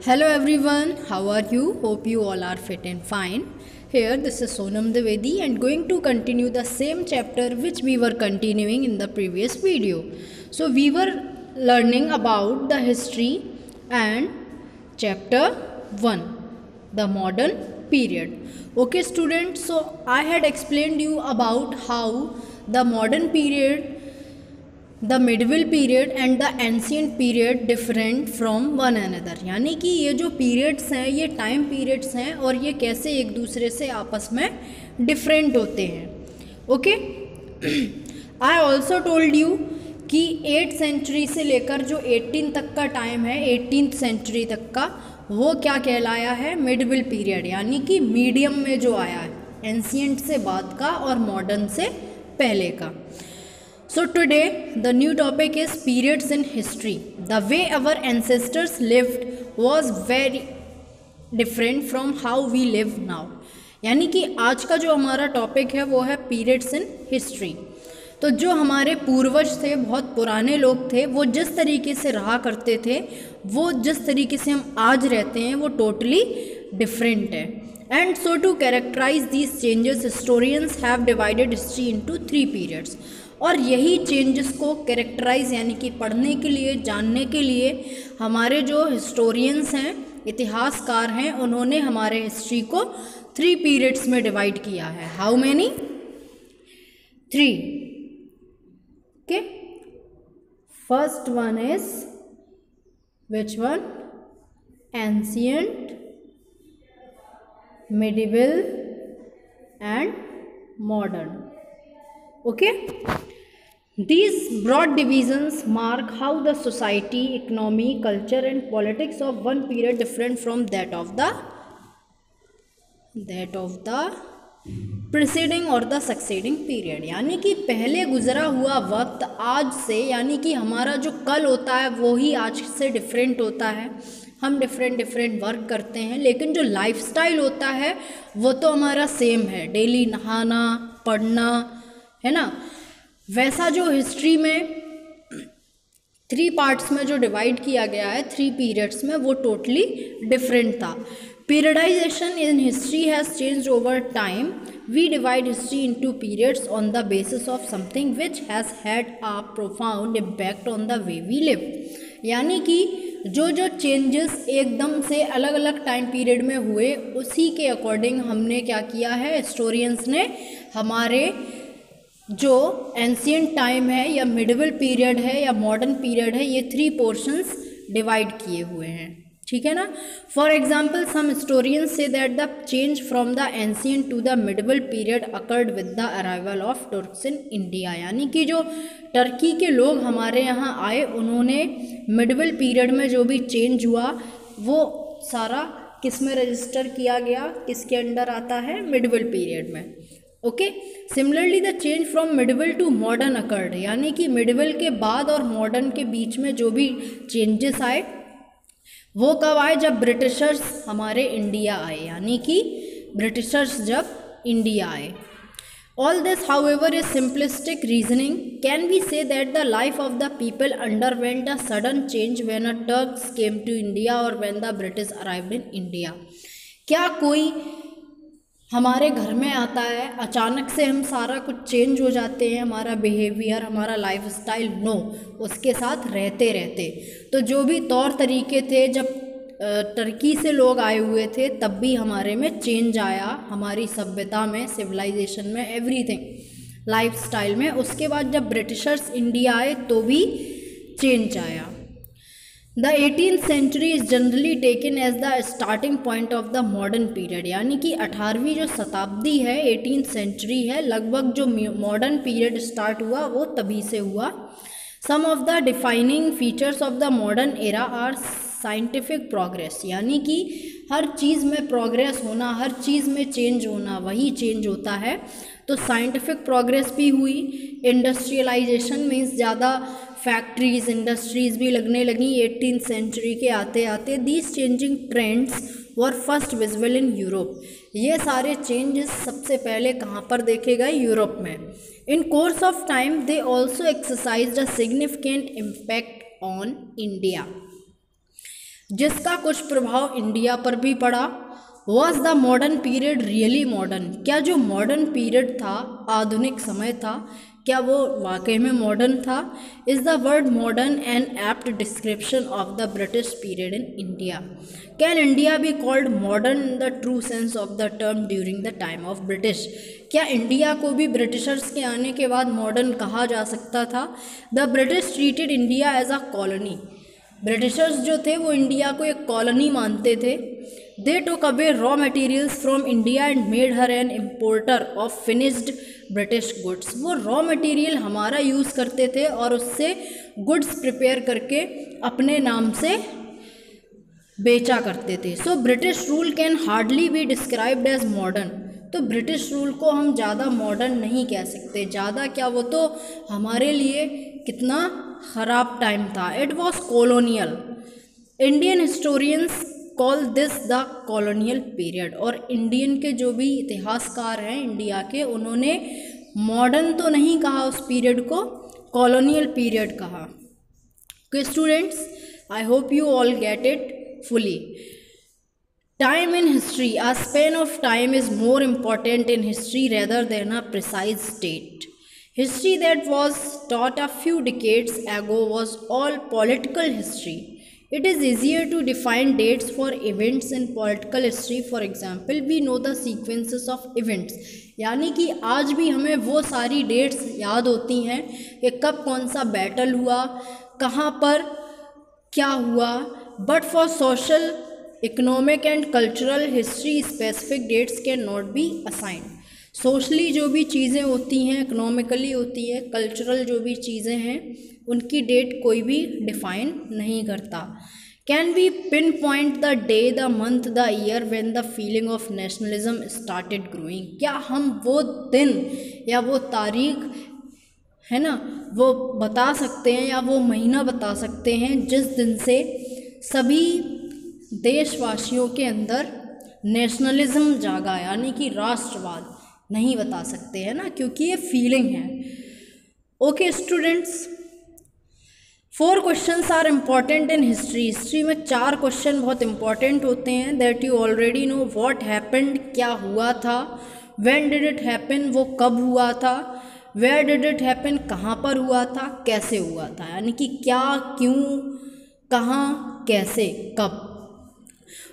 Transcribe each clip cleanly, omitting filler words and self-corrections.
Hello everyone, how are you? Hope you all are fit and fine. Here this is Sonam Dwivedi and going to continue the same chapter which we were continuing in the previous video. So we were learning about the history and chapter 1, the modern period. Okay students, so I had explained you about how the modern period, the medieval period and the ancient period different from one another, यानी कि ये जो periods हैं ये time periods हैं और ये कैसे एक दूसरे से आपस में डिफरेंट होते हैं. Okay, I also told you कि 8th सेंचुरी से लेकर जो 18 तक का टाइम है, 18th सेंचुरी तक का, वो क्या कहलाया है? मिडविल पीरियड, यानी कि मीडियम में जो आया है, एंशियंट से बाद का और मॉडर्न से पहले का. So today the new topic is periods in history. The way our ancestors lived was very different from how we live now. यानी कि आज का जो हमारा टॉपिक है वो है periods in history. तो जो हमारे पूर्वज थे, बहुत पुराने लोग थे, वो जिस तरीके से रहा करते थे, वो जिस तरीके से हम आज रहते हैं, वो टोटली डिफरेंट है. And so to characterize these changes, historians have divided history into 3 periods. और यही चेंजेस को कैरेक्टराइज यानी कि पढ़ने के लिए, जानने के लिए हमारे जो हिस्टोरियंस हैं, इतिहासकार हैं, उन्होंने हमारे हिस्ट्री को 3 पीरियड्स में डिवाइड किया है. How many? 3. Okay, first one is which one? Ancient, medieval and modern. Okay, these broad divisions mark how the society, economy, culture and politics of one period different from that of the preceding or the succeeding period. यानी कि पहले गुजरा हुआ वक्त आज से, यानी कि हमारा जो कल होता है वो ही आज से डिफरेंट होता है. हम डिफरेंट वर्क करते हैं, लेकिन जो लाइफस्टाइल होता है वो तो हमारा सेम है. डेली नहाना, पढ़ना, है ना. वैसा जो हिस्ट्री में 3 पार्ट्स में जो डिवाइड किया गया है 3 पीरियड्स में, वो टोटली डिफरेंट था. Periodisation in history has changed over time. We divide history into periods on the basis of something which has had a profound impact on the way we live. यानी कि जो changes एकदम से अलग अलग time period में हुए, उसी के अकॉर्डिंग हमने क्या किया है, हिस्टोरियंस ने हमारे जो एंशियंट टाइम है या मिडिवल पीरियड है या मॉडर्न पीरियड है, ये 3 पोर्शंस डिवाइड किए हुए हैं. ठीक है ना. For example, some historians say that the change from the ancient to the medieval period occurred with the arrival of Turks in India. यानी कि जो टर्की के लोग हमारे यहाँ आए, उन्होंने मिडिवल पीरियड में जो भी चेंज हुआ वो सारा किस में रजिस्टर किया गया, किसके अंडर आता है? मिडिवल पीरियड में. Okay, similarly the change from medieval to modern occurred, यानी कि मिडिवल के बाद और मॉडर्न के बीच में जो भी चेंजेस आए वो कब आए? जब ब्रिटिशर्स हमारे इंडिया आए, यानी कि ब्रिटिशर्स जब इंडिया आए. All this however is simplistic reasoning. Can we say that the life of the people underwent a sudden change when a Turks came to India और when the British arrived in India? क्या कोई हमारे घर में आता है, अचानक से हम सारा कुछ चेंज हो जाते हैं, हमारा बिहेवियर, हमारा लाइफस्टाइल? नो, उसके साथ रहते रहते तो जो भी तौर तरीके थे, जब टर्की से लोग आए हुए थे तब भी हमारे में चेंज आया, हमारी सभ्यता में, सिविलाइजेशन में, एवरीथिंग, लाइफस्टाइल में. उसके बाद जब ब्रिटिशर्स इंडिया आए तो भी चेंज आया. The 18th century is generally taken as the starting point of the modern period. यानी कि 18वीं जो शताब्दी है, 18th सेंचुरी है, लगभग जो मॉडर्न पीरियड स्टार्ट हुआ वो तभी से हुआ. Some of the defining features of the modern era are scientific progress. यानी कि हर चीज़ में प्रोग्रेस होना, हर चीज़ में चेंज होना, वही चेंज होता है. तो साइंटिफिक प्रोग्रेस भी हुई. इंडस्ट्रियलाइजेशन मीन्स ज़्यादा फैक्ट्रीज, इंडस्ट्रीज़ भी लगने लगी 18th सेंचुरी के आते आते. These changing trends were first visible in Europe. ये सारे चेंजेस सबसे पहले कहाँ पर देखे गए? यूरोप में. In course of time they also exercised a significant impact on India. जिसका कुछ प्रभाव इंडिया पर भी पड़ा। Was the modern period really modern, क्या जो मॉडर्न पीरियड था, आधुनिक समय था, क्या वो वाकई में मॉडर्न था। Is the word modern an apt description of the British period in India. Can India be called modern in the true sense of the term during the time of British, क्या India को भी Britishers के आने के बाद modern कहा जा सकता था। The British treated India as a colony, Britishers जो थे वो इंडिया को एक कॉलोनी मानते थे। They took away raw materials from India and made her an importer of finished British goods, वो रॉ मटेरियल हमारा यूज़ करते थे और उससे गुड्स प्रिपेयर करके अपने नाम से बेचा करते थे। So British rule can hardly be described as modern, तो ब्रिटिश रूल को हम ज़्यादा मॉडर्न नहीं कह सकते, ज़्यादा क्या, वो तो हमारे लिए कितना ख़राब टाइम था। It was colonial, Indian historians call this the colonial period, और इंडियन के जो भी इतिहासकार हैं इंडिया के, उन्होंने मॉडर्न तो नहीं कहा उस पीरियड को, कॉलोनियल पीरियड कहा। Okay students, I hope you all get it fully. Time in history, a span of time is more important in history rather than a precise date. History that was taught a few decades ago was all political history. It is easier to define dates for events in political history. For example, we know the sequences of events. यानी कि आज भी हमें वो सारी dates याद होती हैं कि कब कौन सा बैटल हुआ, कहाँ पर क्या हुआ। But for social, economic and cultural history specific dates can not be assigned. Socially जो भी चीज़ें होती हैं, इकोनॉमिकली होती है, कल्चरल जो भी चीज़ें हैं, उनकी डेट कोई भी डिफाइन नहीं करता। Can we pin point the day, the month, the year when the feeling of nationalism started growing, क्या हम वो दिन या वो तारीख है ना, वो बता सकते हैं या वो महीना बता सकते हैं जिस दिन से सभी देशवासियों के अंदर नेशनलिज्म जागा, यानी कि राष्ट्रवाद। नहीं बता सकते हैं ना, क्योंकि ये फीलिंग है। Okay students, 4 questions are important in history. History में 4 क्वेश्चन बहुत इंपॉर्टेंट होते हैं। That you already know, what happened, क्या हुआ था, व्हेन डिड इट हैपन, वो कब हुआ था, वेयर डिड इट हैपन, कहाँ पर हुआ था, कैसे हुआ था, यानी कि क्या, क्यों, कहाँ, कैसे, कब।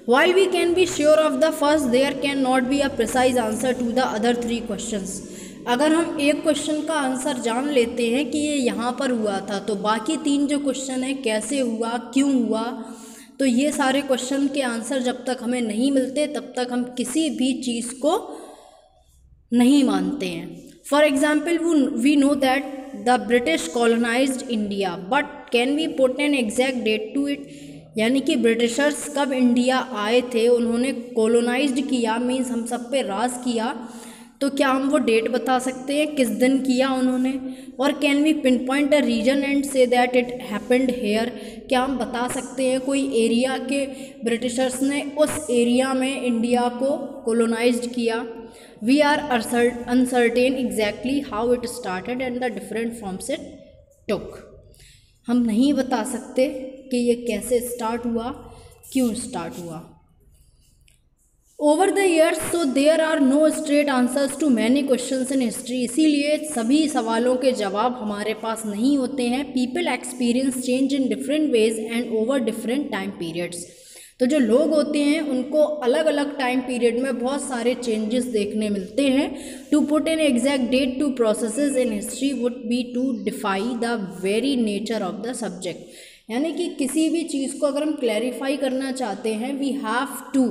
While we can be sure of the first, there cannot be a precise answer to the other 3 questions. अगर हम एक क्वेश्चन का आंसर जान लेते हैं कि ये यहाँ पर हुआ था, तो बाकी 3 जो क्वेश्चन है, कैसे हुआ, क्यों हुआ, तो ये सारे क्वेश्चन के आंसर जब तक हमें नहीं मिलते तब तक हम किसी भी चीज़ को नहीं मानते हैं। For example, we know that the British colonised India, but can we put an exact date to it, यानी कि ब्रिटिशर्स कब इंडिया आए थे, उन्होंने कॉलोनाइज्ड किया, मीन्स हम सब पे राज किया, तो क्या हम वो डेट बता सकते हैं किस दिन किया उन्होंने। और can we pin point a reason and say that it happened here, क्या हम बता सकते हैं कोई एरिया के ब्रिटिशर्स ने उस एरिया में इंडिया को कॉलोनाइज्ड किया। We are uncertain exactly how it started and the different forms it took, हम नहीं बता सकते कि ये कैसे स्टार्ट हुआ, क्यों स्टार्ट हुआ। Over the years, so there are no straight answers to many questions in history, इसीलिए सभी सवालों के जवाब हमारे पास नहीं होते हैं। People experience change in different ways and over different time periods, तो जो लोग होते हैं उनको अलग अलग टाइम पीरियड में बहुत सारे चेंजेस देखने मिलते हैं। To put an exact date to processes in history would be to defy the very nature of the subject, यानी कि किसी भी चीज़ को अगर हम क्लैरिफाई करना चाहते हैं, we have to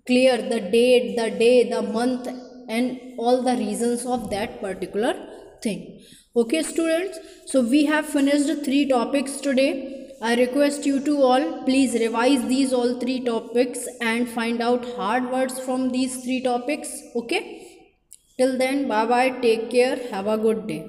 clear the date, the day, the month and all the reasons of that particular thing. Okay students, so we have finished 3 topics today. I request you to all please revise these all 3 topics and find out hard words from these 3 topics. Okay, till then, bye bye, take care, have a good day.